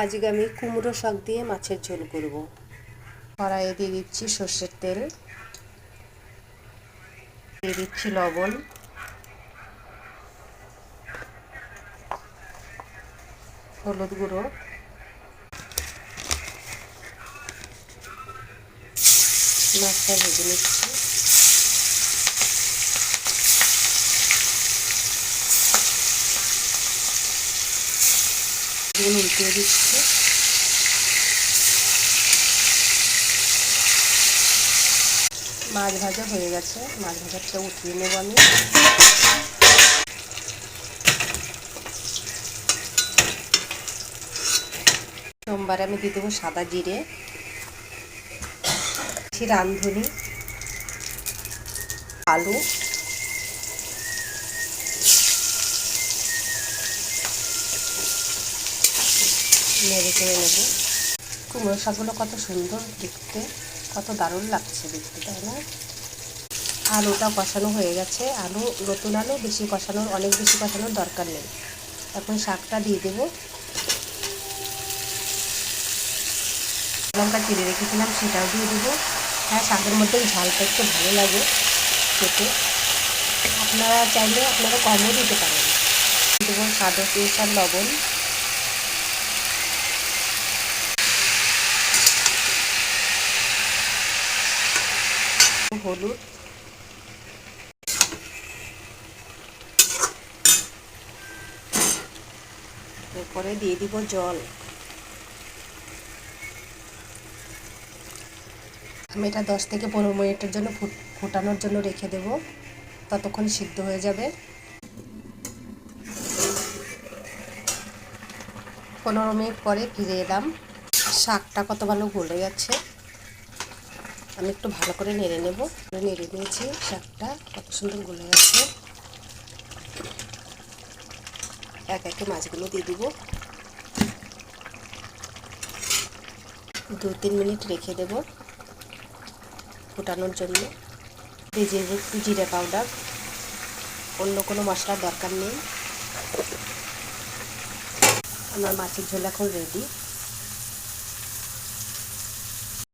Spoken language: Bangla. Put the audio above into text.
আজকে আমি কুমড়ো শাক দিয়ে মাছের ঝোল করব। কড়াইয়ে দিয়ে দিচ্ছি সর্ষের তেল, দিয়ে দিচ্ছি লবণ, হলুদ গুঁড়ো, মাছটা ভেজে নিচ্ছি। উল্টিয়ে দিচ্ছি। মাছ ভাজা হয়ে গেছে, মাছ ভাজাটা উঠিয়ে নেব আমি। সোমবারে আমি দিয়ে দেবো সাদা জিরে, রাঁধুনি, আলু, নেড়ে চেড়ে নেব। কুমড়ো শাকগুলো কত সুন্দর দেখতে, কত দারুণ লাগছে দেখতে, তাই না? আলুটা কষানো হয়ে গেছে। আলু, নতুন আলু, অনেক বেশি কষানোর দরকার নেই। এখন শাকটা দিয়ে দেবো। লঙ্কা চিড়ে রেখেছিলাম, সেটাও দিয়ে দেবো। হ্যাঁ, শাকের মধ্যে ঝালটা একটু ভালো লাগে খেতে, আপনারা চাইলে কমও দিতে পারেন। দেবো স্বাদ অনুসার লবণ, হলুদ, এরপরে দিয়ে দিব জল। আমি এটা 10 থেকে 15 মিনিটের জন্য ফোটানোর জন্য রেখে দেব, ততক্ষণ সিদ্ধ হয়ে যাবে। 15 মিনিট পরে ফিরে এলাম। শাকটা কত ভালো গলে গেছে। আমি একটু ভালো করে নেড়ে নেব। নেড়ে নিয়েছি, শাকটা কত সুন্দর গলে গেছে। এক একে মাছগুলো দিয়ে দিব। 2-3 মিনিট রেখে দেব ফোটানোর জন্য। ভেজে একটু জিরে পাউডার, অন্য কোনো মশলার দরকার নেই। আমার মাছের ঝোল এখন রেডি।